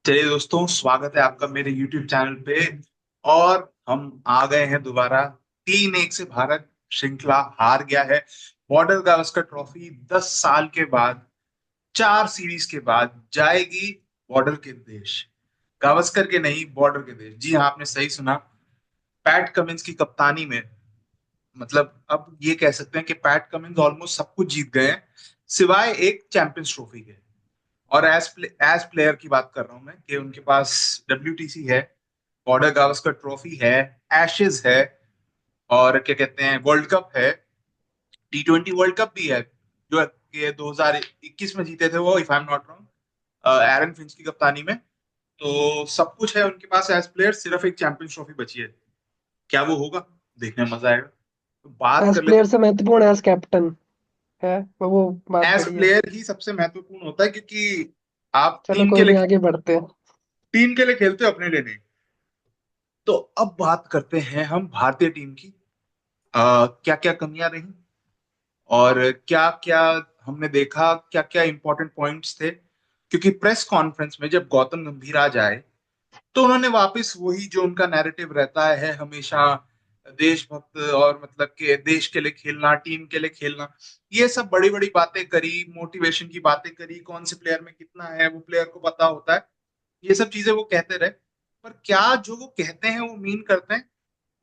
चलिए दोस्तों, स्वागत है आपका मेरे YouTube चैनल पे। और हम आ गए हैं दोबारा। 3-1 से भारत श्रृंखला हार गया है। बॉर्डर गावस्कर ट्रॉफी 10 साल के बाद, 4 सीरीज के बाद जाएगी बॉर्डर के देश। गावस्कर के नहीं, बॉर्डर के देश। जी हाँ, आपने सही सुना। पैट कमिंस की कप्तानी में, मतलब अब ये कह सकते हैं कि पैट कमिंस ऑलमोस्ट सब कुछ जीत गए हैं, सिवाय एक चैंपियंस ट्रॉफी के। और एज प्लेयर की बात कर रहा हूं मैं कि उनके पास WTC है, बॉर्डर गावस्कर ट्रॉफी है, एशेज है, और क्या कहते हैं, वर्ल्ड कप है, T20 वर्ल्ड कप भी है जो ये 2021 में जीते थे वो, if I am not wrong, Aaron Finch की कप्तानी में। तो सब कुछ है उनके पास एज प्लेयर, सिर्फ एक चैंपियंस ट्रॉफी बची है। क्या वो होगा? देखने में मजा आएगा। तो बात एज कर लेते प्लेयर से महत्वपूर्ण एज कैप्टन है वो बात हैं। एज बड़ी है। प्लेयर ही सबसे महत्वपूर्ण होता है, क्योंकि आप चलो टीम के कोई लिए नहीं, आगे बढ़ते हैं। खेलते हो, अपने लिए नहीं। तो अब बात करते हैं हम भारतीय टीम की। क्या क्या कमियां रही, और क्या क्या हमने देखा, क्या क्या इंपॉर्टेंट पॉइंट्स थे। क्योंकि प्रेस कॉन्फ्रेंस में जब गौतम गंभीर आ जाए, तो उन्होंने वापस वही जो उनका नैरेटिव रहता है हमेशा, देशभक्त और मतलब कि देश के लिए खेलना, टीम के लिए खेलना, ये सब बड़ी बड़ी बातें करी, मोटिवेशन की बातें करी, कौन से प्लेयर में कितना है वो प्लेयर को पता होता है, ये सब चीजें वो कहते रहे। पर क्या जो वो कहते हैं वो मीन करते हैं?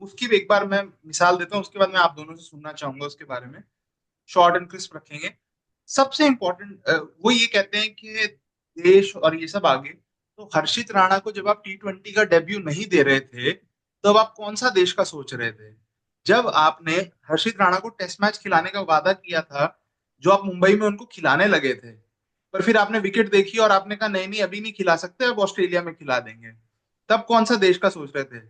उसकी भी एक बार मैं मिसाल देता हूँ, उसके बाद मैं आप दोनों से सुनना चाहूंगा उसके बारे में। शॉर्ट एंड क्रिस्प रखेंगे। सबसे इंपॉर्टेंट वो ये कहते हैं कि देश और ये सब आगे, तो हर्षित राणा को जब आप T20 का डेब्यू नहीं दे रहे थे, तब आप कौन सा देश का सोच रहे थे? जब आपने हर्षित राणा को टेस्ट मैच खिलाने का वादा किया था, जो आप मुंबई में उनको खिलाने लगे थे, पर फिर आपने विकेट देखी और आपने कहा नहीं नहीं अभी नहीं खिला सकते, अब ऑस्ट्रेलिया में खिला देंगे, तब कौन सा देश का सोच रहे थे?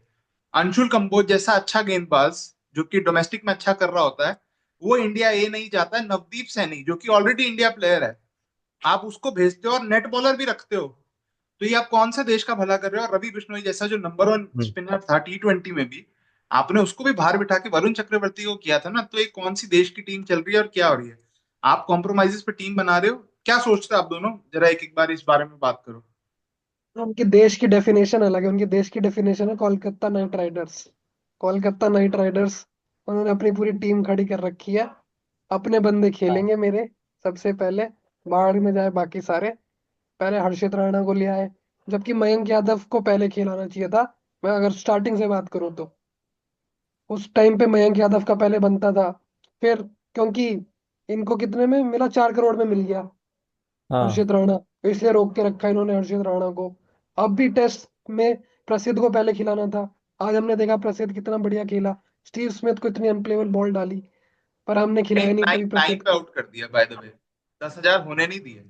अंशुल कंबोज जैसा अच्छा गेंदबाज, जो कि डोमेस्टिक में अच्छा कर रहा होता है, वो इंडिया ए नहीं जाता है। नवदीप सैनी जो कि ऑलरेडी इंडिया प्लेयर है, आप उसको भेजते हो और नेट बॉलर भी रखते हो। तो ये आप कौन सा देश का भला कर रहे हो? और रवि बिश्नोई जैसा जो नंबर 1 हम्म। स्पिनर था T20 में भी, आपने उसको भी बाहर बिठा के वरुण चक्रवर्ती को किया था ना। तो ये कौन सी देश की टीम चल रही है और क्या हो रही है? आप कॉम्प्रोमाइजेस पे टीम बना रहे हो। क्या सोचते हो आप दोनों? जरा एक एक बार इस बारे में बात करो। उनके देश की डेफिनेशन अलग है। उनके देश की डेफिनेशन है Kolkata night Riders. Kolkata night Riders, उन्होंने अपनी पूरी टीम खड़ी कर रखी है। अपने बंदे हाँ। खेलेंगे मेरे, सबसे पहले बाहर में जाए बाकी सारे। पहले हर्षित राणा को ले आए, जबकि मयंक यादव को पहले खिलाना चाहिए था। मैं अगर स्टार्टिंग से बात करूँ तो उस टाइम पे मयंक यादव का पहले बनता था। फिर क्योंकि इनको कितने में मिला, 4 करोड़ में मिल गया हाँ। हर्षित राणा, तो इसलिए रोक के रखा इन्होंने हर्षित राणा को। अब भी टेस्ट में प्रसिद्ध को पहले खिलाना था। आज हमने देखा प्रसिद्ध कितना बढ़िया खेला। स्टीव स्मिथ को इतनी अनप्लेबल बॉल डाली, पर हमने टाइम खिलाया नहीं टाइम कभी टाइम प्रसिद्ध पे को। आउट कर दिया बाय द वे। 10,000 होने नहीं दिए।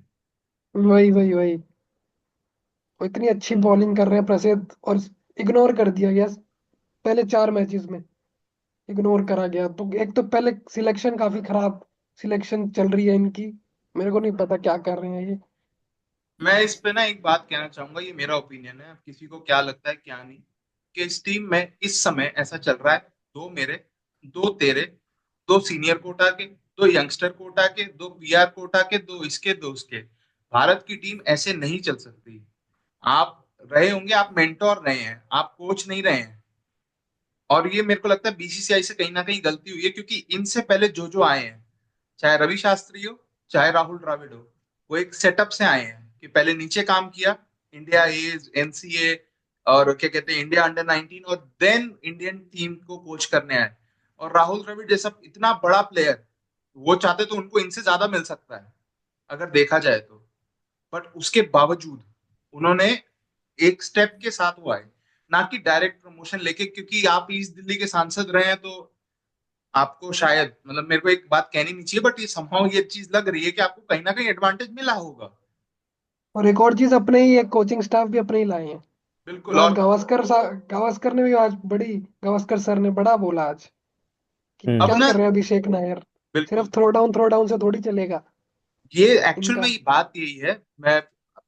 वही वही वही, वो इतनी अच्छी बॉलिंग कर रहे हैं प्रसिद्ध, और इग्नोर कर दिया गया पहले 4 मैचेस में। इग्नोर करा गया तो एक तो पहले सिलेक्शन काफी खराब सिलेक्शन चल रही है इनकी। मेरे को नहीं पता क्या कर रहे हैं ये। मैं इस पे ना एक बात कहना चाहूंगा, ये मेरा ओपिनियन है, अब किसी को क्या लगता है क्या नहीं, कि इस टीम में इस समय ऐसा चल रहा है, दो मेरे, दो तेरे, दो सीनियर कोटा के, दो यंगस्टर कोटा के, दो PR कोटा के, दो इसके दो उसके। भारत की टीम ऐसे नहीं चल सकती। आप रहे होंगे, आप मेंटोर रहे हैं, आप कोच नहीं रहे हैं। और ये मेरे को लगता है BCCI से कहीं ना कहीं गलती हुई है, क्योंकि इनसे पहले जो जो आए हैं, चाहे रवि शास्त्री हो, चाहे राहुल द्रविड़ हो, वो एक सेटअप से आए हैं कि पहले नीचे काम किया, इंडिया ए, NCA, और क्या कहते हैं, इंडिया अंडर 19, और देन इंडियन टीम को कोच करने आए। और राहुल द्रविड़ जैसा इतना बड़ा प्लेयर, वो चाहते तो उनको इनसे ज्यादा मिल सकता है, अगर देखा जाए तो। बट उसके बावजूद उन्होंने एक स्टेप के साथ वो आए, ना कि डायरेक्ट प्रमोशन लेके। क्योंकि आप ईस्ट दिल्ली के सांसद रहे हैं, तो आपको शायद, मतलब मेरे को एक बात कहनी नहीं चाहिए, बट ये समहाउ ये चीज लग रही है कि आपको कहीं ना कहीं एडवांटेज मिला होगा। और एक और चीज, अपने ही एक कोचिंग स्टाफ भी अपने ही लाए हैं। बिल्कुल। जो आज और गावस्कर ने भी आज बड़ी, गावस्कर सर ने बड़ा बोला आज कि अब क्या हम्म। ना, कर रहे हैं अभिषेक नायर। बिल्कुल, सिर्फ थ्रो डाउन से थोड़ी चलेगा ये एक्चुअल में इनका। ये बात यही है। मैं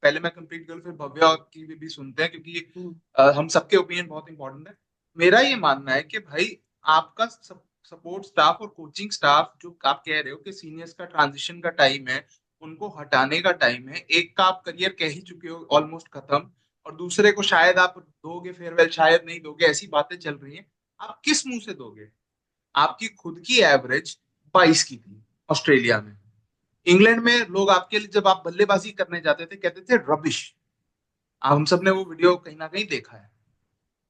पहले मैं कंप्लीट करूँ, फिर भव्या की भी सुनते हैं, क्योंकि हम्म, हम सबके ओपिनियन बहुत इंपॉर्टेंट है। मेरा ये मानना है कि भाई, आपका सपोर्ट स्टाफ और कोचिंग स्टाफ, जो आप कह रहे हो कि सीनियर्स का ट्रांजिशन का टाइम है, उनको हटाने का टाइम है, एक का आप करियर कह ही चुके हो ऑलमोस्ट खत्म, और दूसरे को शायद आप दोगे फेयरवेल, शायद नहीं दोगे, ऐसी बातें चल रही हैं। आप किस मुंह से दोगे? आपकी खुद की एवरेज 22 की थी ऑस्ट्रेलिया में। इंग्लैंड में लोग आपके लिए, जब आप बल्लेबाजी करने जाते थे, कहते थे रबिश। हम सब ने वो वीडियो कहीं ना कहीं देखा है।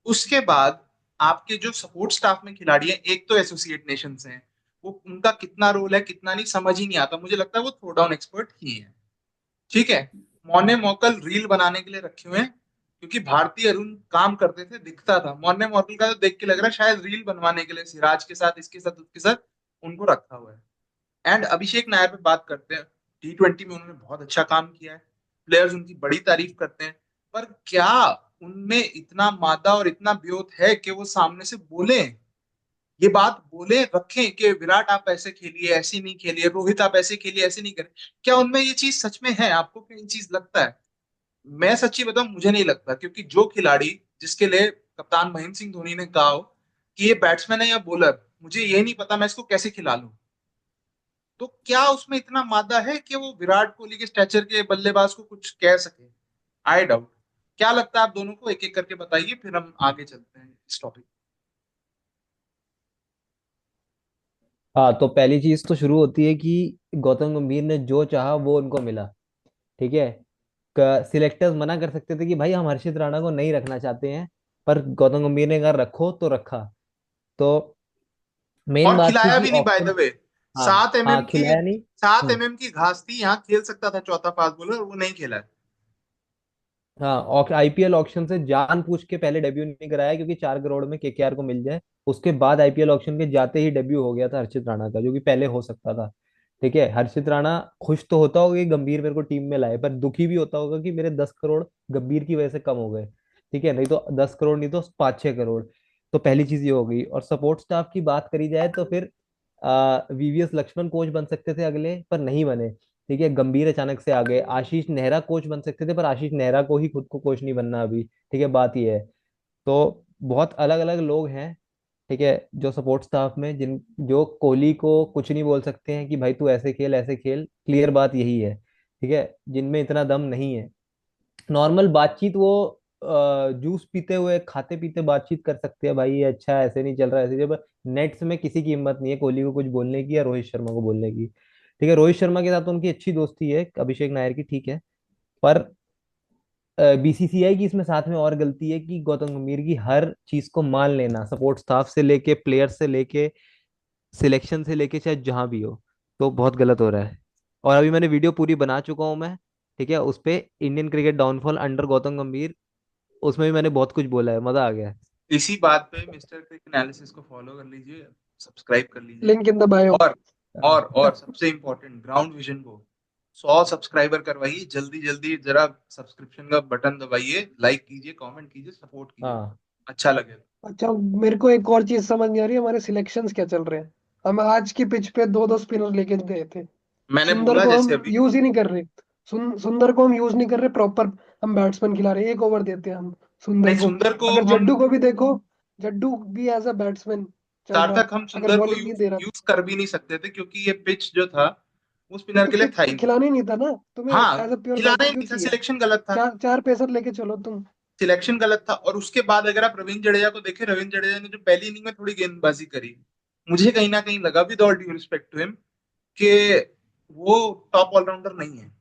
उसके बाद आपके जो सपोर्ट स्टाफ में खिलाड़ी हैं, एक तो एसोसिएट नेशंस हैं, वो उनका कितना रोल है कितना नहीं समझ ही नहीं आता। मुझे लगता है वो थ्रो डाउन एक्सपर्ट ही है। ठीक है, मौने मौकल रील बनाने के लिए रखे हुए हैं, क्योंकि भारतीय अरुण काम करते थे, दिखता था। मौने मौकल का तो देख के लग रहा है शायद रील बनवाने के लिए सिराज के साथ, इसके साथ, उसके साथ उनको रखा हुआ है। एंड अभिषेक नायर पे बात करते हैं, T20 में उन्होंने बहुत अच्छा काम किया है, प्लेयर्स उनकी बड़ी तारीफ करते हैं। पर क्या उनमें इतना मादा और इतना ब्योत है कि वो सामने से बोले, ये बात बोले रखें कि विराट आप ऐसे खेलिए, ऐसी नहीं खेलिए, रोहित आप ऐसे खेलिए, ऐसे नहीं करें? क्या उनमें ये चीज सच में है? आपको क्या ये चीज लगता है? मैं सच्ची बताऊं, मुझे नहीं लगता। क्योंकि जो खिलाड़ी, जिसके लिए कप्तान महेंद्र सिंह धोनी ने कहा हो कि ये बैट्समैन है या बॉलर, मुझे ये नहीं पता मैं इसको कैसे खिला लूं, तो क्या उसमें इतना मादा है कि वो विराट कोहली के स्टैचर के बल्लेबाज को कुछ कह सके? I doubt. क्या लगता है आप दोनों को? एक एक करके बताइए, फिर हम आगे चलते हैं इस टॉपिक। हाँ, तो पहली चीज तो शुरू होती है कि गौतम गंभीर ने जो चाहा वो उनको मिला। ठीक है। सिलेक्टर्स मना कर सकते थे कि भाई हम हर्षित राणा को नहीं रखना चाहते हैं, पर गौतम गंभीर ने कहा रखो तो रखा। तो मेन और बात थी खिलाया कि भी नहीं, बाय द ऑप्शन। वे। हाँ। सात एम हाँ, एम की खिलाया नहीं। सात हम्म। एमएम की घास थी, यहाँ खेल सकता था चौथा फास्ट बॉलर, वो नहीं खेला है। हाँ, आईपीएल ऑक्शन से जान पूछ के पहले डेब्यू नहीं कराया, क्योंकि 4 करोड़ में केकेआर को मिल जाए। उसके बाद आईपीएल ऑक्शन के जाते ही डेब्यू हो गया था हर्षित राणा का, जो कि पहले हो सकता था। ठीक है, हर्षित राणा खुश तो होता होगा कि गंभीर मेरे को टीम में लाए, पर दुखी भी होता होगा कि मेरे 10 करोड़ गंभीर की वजह से कम हो गए। ठीक है, नहीं तो 10 करोड़ नहीं तो 5-6 करोड़। तो पहली चीज ये हो गई। और सपोर्ट स्टाफ की बात करी जाए तो फिर वीवीएस लक्ष्मण कोच बन सकते थे अगले, पर नहीं बने। ठीक है, गंभीर अचानक से आ गए। आशीष नेहरा कोच बन सकते थे, पर आशीष नेहरा को ही खुद को कोच नहीं बनना अभी। ठीक है, बात ये है। तो बहुत अलग अलग लोग हैं। ठीक है, जो सपोर्ट स्टाफ में जिन जो कोहली को कुछ नहीं बोल सकते हैं कि भाई तू ऐसे खेल ऐसे खेल, क्लियर बात यही है। ठीक है, जिनमें इतना दम नहीं है। नॉर्मल बातचीत वो जूस पीते हुए खाते पीते बातचीत कर सकते हैं, भाई ये अच्छा है, ऐसे नहीं चल रहा है, ऐसे जब नेट्स में किसी की हिम्मत नहीं है कोहली को कुछ बोलने की या रोहित शर्मा को बोलने की। ठीक है, रोहित शर्मा के साथ तो उनकी अच्छी दोस्ती है, अभिषेक नायर की। ठीक है, पर बीसीसीआई की इसमें साथ में और गलती है कि गौतम गंभीर की हर चीज को मान लेना, सपोर्ट स्टाफ से लेके प्लेयर से लेके सिलेक्शन से लेके चाहे जहां भी हो, तो बहुत गलत हो रहा है। और अभी मैंने वीडियो पूरी बना चुका हूं मैं। ठीक है, उस पे Indian cricket downfall under Gautam गंभीर, उसमें भी मैंने बहुत कुछ बोला है, मजा आ गया है। इसी बात पे मिस्टर क्रिक एनालिसिस को फॉलो कर लीजिए, सब्सक्राइब कर लीजिए। Link in the bio. और और सबसे इंपॉर्टेंट, ग्राउंड विजन को 100 सब्सक्राइबर करवाइए जल्दी जल्दी। जरा सब्सक्रिप्शन का बटन दबाइए, लाइक कीजिए, कमेंट कीजिए, सपोर्ट कीजिए, हाँ। अच्छा लगेगा। अच्छा, मेरे को एक और चीज समझ नहीं आ रही है, हमारे सिलेक्शंस क्या चल रहे हैं। हम आज की पिच पे दो दो स्पिनर लेके गए थे। मैंने सुंदर बोला को जैसे हम अभी, यूज ही नहीं कर रहे। सुंदर को हम यूज नहीं कर रहे प्रॉपर। हम बैट्समैन खिला रहे हैं, एक ओवर देते हैं हम सुंदर नहीं, को। सुंदर को अगर हम, जड्डू को भी देखो, जड्डू भी एज अ बैट्समैन चल रहा है। सार्थक हम अगर सुंदर को बॉलिंग नहीं यूज दे रहा यूज कर भी नहीं सकते थे, क्योंकि ये पिच जो था वो स्पिनर तो के लिए था ही नहीं। खिलाना ही नहीं था ना तुम्हें। हाँ, एज अ प्योर खिलाना बैटर ही क्यों नहीं था, चाहिए? सिलेक्शन गलत था। चार चार पेसर लेके चलो तुम। सिलेक्शन गलत था। और उसके बाद अगर आप रविंद्र जडेजा को देखें, रविंद्र जडेजा ने जो पहली इनिंग में थोड़ी गेंदबाजी करी, मुझे कहीं ना कहीं लगा, with all due respect to him, कि वो टॉप ऑलराउंडर नहीं है,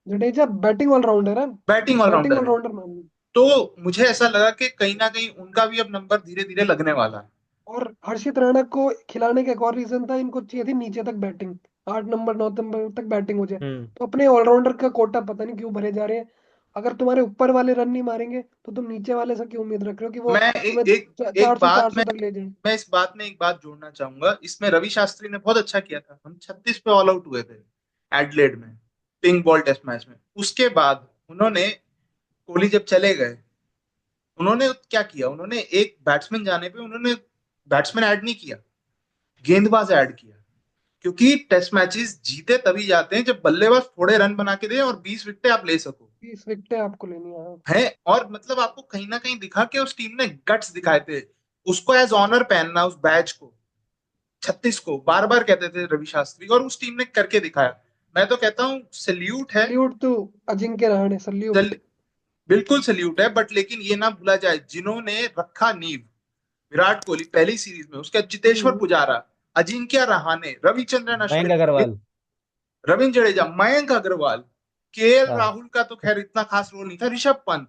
जडेजा बैटिंग ऑलराउंडर है। बैटिंग बैटिंग ऑलराउंडर है। ऑलराउंडर मान लो। तो मुझे ऐसा लगा कि कहीं ना कहीं उनका भी अब नंबर धीरे धीरे लगने वाला है। और हर्षित राणा को खिलाने का एक और रीजन था, इनको चाहिए थी नीचे तक बैटिंग। 8 नंबर 9 नंबर तक बैटिंग हो जाए। हम्म। तो अपने ऑलराउंडर का कोटा पता नहीं क्यों भरे जा रहे हैं। अगर तुम्हारे ऊपर वाले रन नहीं मारेंगे तो तुम नीचे वाले से क्यों उम्मीद रख रहे हो कि वो मैं तुम्हें एक 400 बात 400 तक ले जाए? मैं इस बात में एक बात जोड़ना चाहूंगा। इसमें रवि शास्त्री ने बहुत अच्छा किया था, हम 36 पे ऑल आउट हुए थे एडलेड में, पिंक बॉल टेस्ट मैच में। उसके बाद उन्होंने, कोहली जब चले गए, उन्होंने क्या किया, उन्होंने एक बैट्समैन जाने पे उन्होंने बैट्समैन ऐड नहीं किया, गेंदबाज ऐड किया। क्योंकि टेस्ट मैचेस जीते तभी जाते हैं जब बल्लेबाज थोड़े रन बना के दे और 20 विकेटें आप ले सको। 20 विकेटें आपको लेनी है। है, और मतलब आपको कहीं ना कहीं दिखा कि उस टीम ने गट्स दिखाए थे, उसको एज ऑनर पहनना, उस बैच को, 36 को बार बार कहते थे रवि शास्त्री, और उस टीम ने करके दिखाया। मैं तो कहता हूँ सल्यूट है। Salute to Ajinkya Rahane, salute. बिल्कुल सल्यूट है, बट लेकिन ये ना भूला जाए जिन्होंने रखा नींव, विराट कोहली पहली सीरीज में, उसके बाद चितेश्वर हम्म। पुजारा, अजिंक्य रहाणे, रविचंद्रन मयंक अश्विन, अग्रवाल। रविंद्र जडेजा, मयंक अग्रवाल, केएल हाँ। राहुल का तो खैर इतना खास रोल नहीं था, ऋषभ पंत,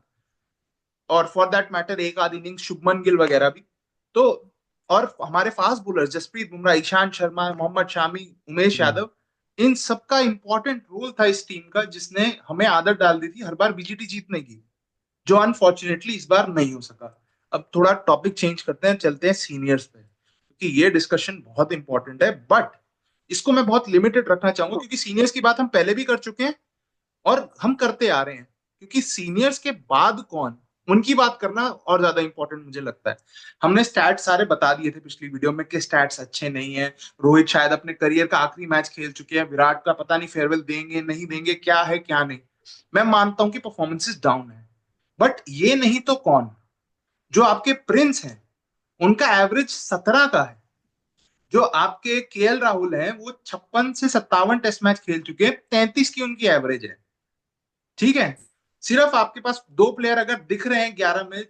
और फॉर दैट मैटर एक आध इनिंग शुभमन गिल वगैरह भी। तो और हमारे फास्ट बॉलर जसप्रीत बुमराह, ईशांत शर्मा, मोहम्मद शामी, उमेश हम्म। यादव, इन सबका इंपॉर्टेंट रोल था इस टीम का, जिसने हमें आदत डाल दी थी हर बार बीजीटी जीतने की, जो अनफॉर्चुनेटली इस बार नहीं हो सका। अब थोड़ा टॉपिक चेंज करते हैं, चलते हैं सीनियर्स पे, क्योंकि ये डिस्कशन बहुत इंपॉर्टेंट है, बट इसको मैं बहुत लिमिटेड रखना चाहूंगा, क्योंकि सीनियर्स की बात हम पहले भी कर चुके हैं और हम करते आ रहे हैं, क्योंकि सीनियर्स के बाद कौन, उनकी बात करना और ज्यादा इंपॉर्टेंट मुझे लगता है। हमने स्टैट्स सारे बता दिए थे पिछली वीडियो में कि स्टैट्स अच्छे नहीं है, रोहित शायद अपने करियर का आखिरी मैच खेल चुके हैं, विराट का पता नहीं फेयरवेल देंगे नहीं देंगे, क्या है क्या नहीं। मैं मानता हूं कि परफॉर्मेंसेस डाउन है, बट ये नहीं तो कौन, जो आपके प्रिंस हैं, उनका एवरेज 17 का है। जो आपके केएल राहुल हैं, वो 56 से 57 टेस्ट मैच खेल चुके हैं, 33 की उनकी एवरेज है। ठीक है, सिर्फ आपके पास दो प्लेयर अगर दिख रहे हैं 11 में,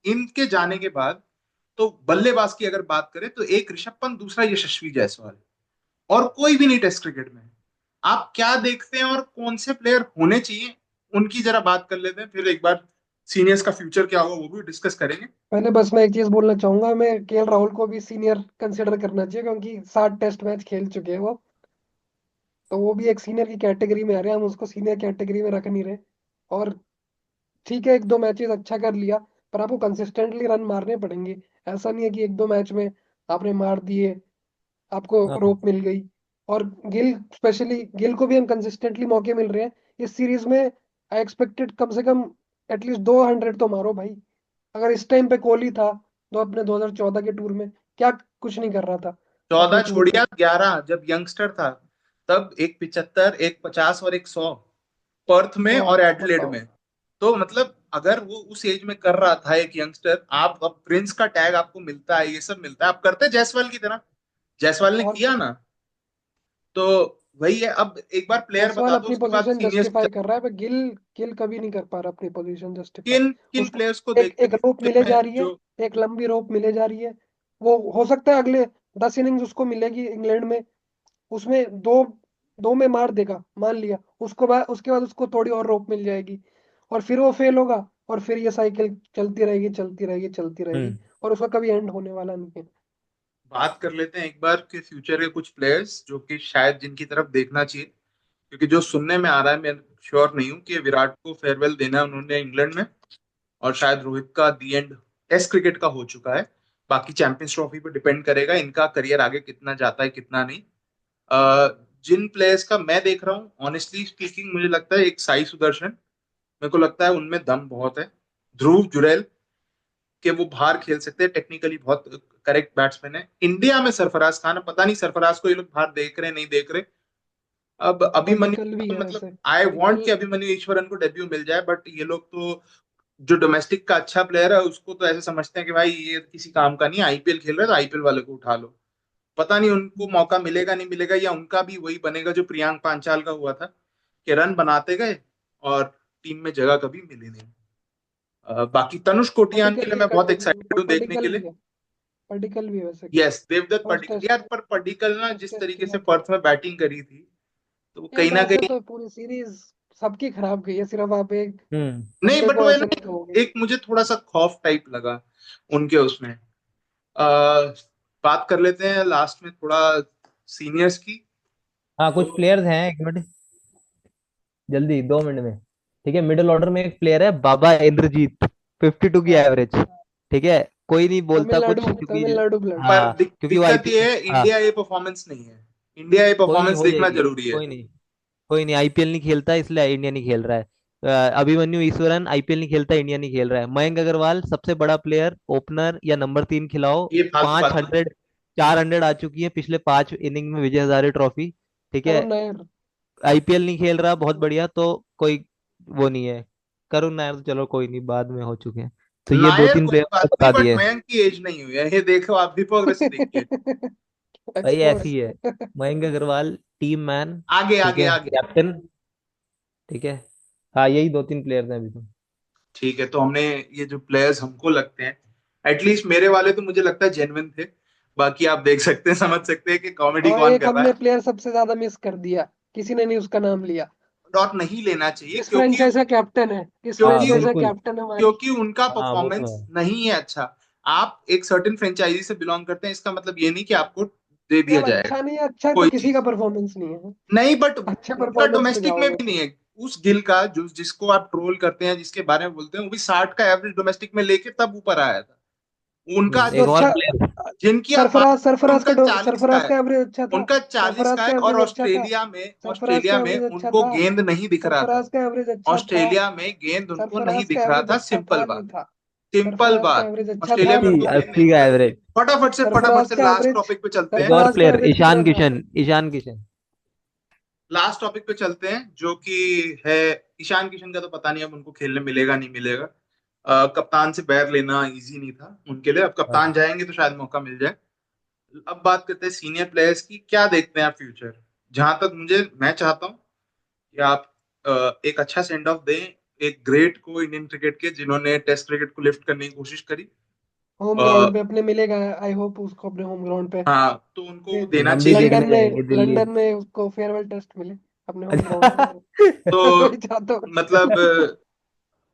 इनके जाने के बाद, तो बल्लेबाज की अगर बात करें तो एक ऋषभ पंत, दूसरा यशस्वी जायसवाल, और कोई भी नहीं टेस्ट क्रिकेट में। आप क्या देखते हैं और कौन से प्लेयर होने चाहिए, उनकी जरा बात कर लेते हैं, फिर एक बार सीनियर्स का फ्यूचर क्या होगा वो भी डिस्कस करेंगे। पहले बस मैं एक चीज बोलना चाहूंगा, मैं केएल राहुल को भी सीनियर कंसिडर करना चाहिए, क्योंकि 60 टेस्ट मैच खेल चुके हैं वो। तो वो भी एक सीनियर की कैटेगरी में आ रहे हैं, हम उसको सीनियर कैटेगरी में रख नहीं रहे। और ठीक है, एक दो मैचेस अच्छा कर लिया, पर आपको कंसिस्टेंटली रन मारने पड़ेंगे। ऐसा नहीं है कि एक दो मैच में आपने मार दिए, आपको हाँ। रोप मिल गई। और गिल, स्पेशली गिल को भी हम कंसिस्टेंटली मौके मिल रहे हैं इस सीरीज में। आई एक्सपेक्टेड कम से कम एटलीस्ट 200 तो मारो भाई। अगर इस टाइम पे कोहली था, तो अपने 2014 के टूर में क्या कुछ नहीं कर रहा था अपने 14 टूर पे। छोड़िया, 11 जब यंगस्टर था, तब एक 75, एक 50 और एक 100, पर्थ में तो और आप एडिलेड बताओ। में। तो मतलब अगर वो उस एज में कर रहा था एक यंगस्टर, आप अब प्रिंस का टैग आपको मिलता है, ये सब मिलता है, आप करते जायसवाल की तरह, जायसवाल ने और किया क्या, ना। तो वही है, अब एक बार प्लेयर जायसवाल बता दो, अपनी उसके बाद पोजीशन सीनियर्स पे जस्टिफाई कर रहा है, पर गिल गिल कभी नहीं कर पा रहा अपनी पोजीशन जस्टिफाई। किन किन उसको प्लेयर्स को एक देखते एक रोप हैं मिले में जा रही है, जो। एक लंबी रोप मिले जा रही है। वो हो सकता है अगले 10 इनिंग्स उसको मिलेगी इंग्लैंड में, उसमें दो दो में मार देगा, मान लिया। उसके बाद उसको थोड़ी और रोप मिल जाएगी, और फिर वो फेल होगा, और फिर ये साइकिल चलती रहेगी चलती रहेगी चलती रहेगी। हम्म। और उसका कभी एंड होने वाला नहीं है। बात कर लेते हैं एक बार के फ्यूचर के कुछ प्लेयर्स जो कि शायद जिनकी तरफ देखना चाहिए, क्योंकि जो सुनने में आ रहा है, मैं श्योर नहीं हूं कि विराट को फेयरवेल देना है उन्होंने इंग्लैंड में, और शायद रोहित का दी एंड टेस्ट क्रिकेट का हो चुका है। बाकी चैंपियंस ट्रॉफी पे डिपेंड करेगा इनका करियर आगे कितना जाता है कितना नहीं। जिन प्लेयर्स का मैं देख रहा हूँ, ऑनेस्टली स्पीकिंग, मुझे लगता है एक साई सुदर्शन, मेरे को लगता है उनमें दम बहुत है। ध्रुव जुरैल, के वो बाहर खेल सकते हैं, टेक्निकली बहुत करेक्ट बैट्समैन है। इंडिया में सरफराज खान, पता नहीं सरफराज को ये लोग बाहर देख रहे नहीं देख रहे। अब पडिक्कल भी अभिमन्यु, है मतलब वैसे, आई वांट पडिक्कल। कि अभिमन्यु ईश्वरन को डेब्यू मिल जाए, बट ये लोग तो जो डोमेस्टिक का अच्छा प्लेयर है उसको तो ऐसे समझते हैं कि भाई ये किसी काम का नहीं, आईपीएल खेल रहा है तो आईपीएल वाले को उठा लो। पता नहीं उनको मौका मिलेगा नहीं मिलेगा, या उनका भी वही बनेगा जो प्रियांक पांचाल का हुआ था, कि रन बनाते गए और टीम में जगह कभी मिली नहीं। बाकी तनुष कोटियान के पडिक्कल लिए भी मैं बहुत एक्साइटेड हूँ देखने के पडिक्कल लिए। भी है, पडिक्कल भी है वैसे। Yes, Devdutt first Padikkal test यार, पर पडिक्कल ना फर्स्ट जिस टेस्ट तरीके खेला से था। पर्थ में बैटिंग करी थी, तो वो यार कहीं ना वैसे कहीं। तो पूरी सीरीज सबकी खराब गई है, सिर्फ आप एक हम्म। नहीं, बंदे बट को वो है ऐसे ना, नहीं कहोगे। एक मुझे थोड़ा सा खौफ टाइप लगा उनके उसमें। बात कर लेते हैं लास्ट में थोड़ा सीनियर्स की। हाँ, तो कुछ प्लेयर्स हैं, 1 मिनट, जल्दी 2 मिनट में। ठीक है, मिडिल ऑर्डर में एक प्लेयर है बाबा इंद्रजीत, 52 की हाँ, एवरेज। ठीक है, कोई नहीं बोलता कुछ क्योंकि, तमिलनाडु ब्लड। पर हाँ, क्योंकि वो दिक्कत ये आईपी, है, हाँ, इंडिया ये परफॉर्मेंस नहीं है, इंडिया ये कोई नहीं, परफॉर्मेंस हो देखना जाएगी। जरूरी है। कोई नहीं, कोई नहीं, आईपीएल नहीं खेलता इसलिए इंडिया नहीं खेल रहा है। अभिमन्यु ईश्वरन आईपीएल नहीं खेलता, इंडिया नहीं खेल रहा है। मयंक अग्रवाल सबसे बड़ा प्लेयर, ओपनर या नंबर 3 खिलाओ। ये फालतू पांच बात मत। हंड्रेड 400 आ चुकी है पिछले 5 इनिंग में, विजय हजारे ट्रॉफी। ठीक है, करुण नायर। आईपीएल नहीं खेल रहा, बहुत बढ़िया, तो कोई वो नहीं है। करुण नायर तो चलो कोई नहीं, बाद में हो चुके हैं। तो ये दो नायर तीन कोई प्लेयर बात नहीं, बता बट दिए। मयंक की एज नहीं हुई है, ये देखो आप भी प्रोग्रेस देखिए। भाई एक्सपोज। ऐसी है। Mayank Agarwal team man. आगे ठीक आगे है, आगे। कैप्टन। ठीक है। हाँ, यही 2 3 प्लेयर हैं अभी तो। ठीक है, तो हमने ये जो प्लेयर्स हमको लगते हैं, एटलीस्ट मेरे वाले तो मुझे लगता है जेन्युइन थे। बाकी आप देख सकते हैं, समझ सकते हैं कि कॉमेडी और कौन एक कर रहा हमने है। प्लेयर सबसे ज्यादा मिस कर दिया, किसी ने नहीं उसका नाम लिया। डॉट नहीं लेना चाहिए, इस क्योंकि फ्रेंचाइज का कैप्टन है, इस हाँ क्योंकि फ्रेंचाइज का बिल्कुल। कैप्टन हमारी। क्योंकि उनका हाँ वो तो परफॉर्मेंस है। नहीं है अच्छा। आप एक सर्टेन फ्रेंचाइजी से बिलोंग करते हैं, इसका मतलब ये नहीं कि आपको दे ये दिया अब जाएगा अच्छा नहीं है, अच्छा तो कोई किसी का चीज। परफॉर्मेंस नहीं है। नहीं, बट अच्छे उनका परफॉर्मेंस पे डोमेस्टिक जाओ में वो। भी नहीं है। उस गिल का जो जिसको आप ट्रोल करते हैं, जिसके बारे में बोलते हैं, वो भी 60 का एवरेज डोमेस्टिक में लेके तब ऊपर आया था। उनका तो एक और अच्छा, प्लेयर। जिनकी आप बात सरफराज करें, सरफराज का उनका 40 का सरफराज है। का एवरेज अच्छा था। उनका 40 सरफराज का है, का और एवरेज अच्छा था। सरफराज का ऑस्ट्रेलिया में एवरेज अच्छा उनको था। गेंद नहीं दिख रहा था। सरफराज का एवरेज अच्छा था। ऑस्ट्रेलिया में गेंद उनको नहीं सरफराज का दिख रहा एवरेज था, अच्छा सिंपल था नहीं बात। था। सिंपल सरफराज का बात। एवरेज अच्छा ऑस्ट्रेलिया था में नहीं 80, उनको था। गेंद नहीं 80 दिख का रहा था। एवरेज। फटाफट सरफराज से का लास्ट एवरेज टॉपिक पे चलते एक हैं। और सरफराज का प्लेयर, एवरेज जीरो ईशान था। किशन, ईशान किशन। लास्ट टॉपिक पे चलते हैं, जो कि है ईशान किशन का। तो पता नहीं अब उनको खेलने मिलेगा नहीं मिलेगा। कप्तान से बैर लेना इजी नहीं था उनके लिए, अब कप्तान हाँ जाएंगे तो शायद मौका मिल जाए। अब बात करते हैं सीनियर प्लेयर्स की, क्या देखते हैं आप फ्यूचर। जहां तक मैं चाहता हूँ कि आप एक अच्छा सेंड ऑफ दें एक ग्रेट को इंडियन क्रिकेट के, जिन्होंने टेस्ट क्रिकेट को लिफ्ट करने की कोशिश करी। होम अ, ग्राउंड पे अपने मिलेगा, आई होप उसको अपने होम ग्राउंड पे। हाँ, तो उनको फिर देना हम भी चाहिए। देखने लंदन जाएंगे में, दिल्ली। लंदन में उसको फेयरवेल टेस्ट मिले अपने होम ग्राउंड पे। तो वही चाहता हूँ। मतलब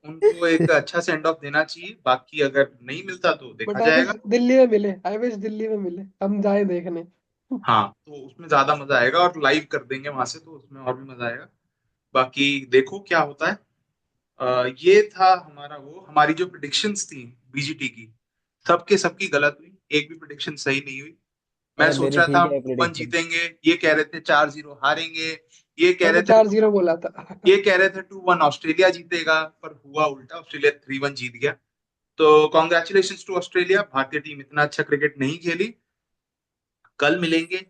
उनको एक अच्छा सेंड ऑफ देना चाहिए। बाकी अगर नहीं मिलता तो देखा बट आई विश जाएगा। दिल्ली में मिले, आई विश दिल्ली में मिले, हम जाए देखने। हाँ, तो उसमें ज्यादा मजा आएगा, और लाइव कर देंगे वहां से, तो उसमें और भी मजा आएगा। बाकी देखो क्या होता है। ये था हमारी जो प्रिडिक्शंस थी बीजीटी की, सबकी गलत हुई। एक भी प्रिडिक्शन सही नहीं हुई। मैं अरे सोच मेरी रहा था ठीक हम है 2-1 प्रिडिक्शन। जीतेंगे, ये कह रहे थे 4-0 हारेंगे। ये कह मैं तो रहे थे 4-0 बोला था। ये कह रहे थे 2-1 ऑस्ट्रेलिया जीतेगा, पर हुआ उल्टा, ऑस्ट्रेलिया 3-1 जीत गया। तो कॉन्ग्रेचुलेशन टू ऑस्ट्रेलिया। भारतीय टीम इतना अच्छा क्रिकेट नहीं खेली। कल मिलेंगे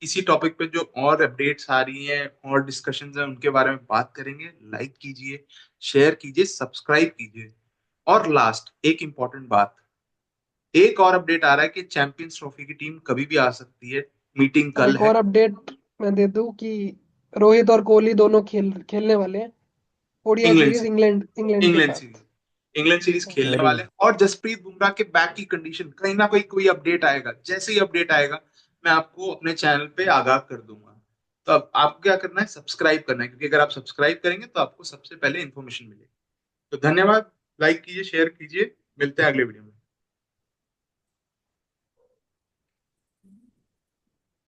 इसी टॉपिक पे, जो और अपडेट्स आ रही हैं और डिस्कशंस हैं उनके बारे में बात करेंगे। लाइक कीजिए, शेयर कीजिए, सब्सक्राइब कीजिए। और लास्ट एक इंपॉर्टेंट बात, एक और अपडेट आ रहा है कि चैंपियंस ट्रॉफी की टीम कभी भी आ सकती है। मीटिंग और कल एक है। और अपडेट मैं दे दूं कि रोहित और कोहली दोनों खेलने वाले हैं ओडीआई इंग्लैंड सीरीज से इंग्लैंड के इंग्लैंड साथ। सीरीज इंग्लैंड सीरीज खेलने वेरी वाले गुड। हैं। और जसप्रीत बुमराह के बैक की कंडीशन, कहीं ना कोई अपडेट आएगा। जैसे ही अपडेट आएगा, मैं आपको अपने चैनल पे आगाह कर दूंगा। तो अब आपको क्या करना है, सब्सक्राइब करना है, क्योंकि अगर आप सब्सक्राइब करेंगे तो आपको सबसे पहले इन्फॉर्मेशन मिलेगी। तो धन्यवाद। लाइक कीजिए, शेयर कीजिए। मिलते हैं अगले वीडियो में।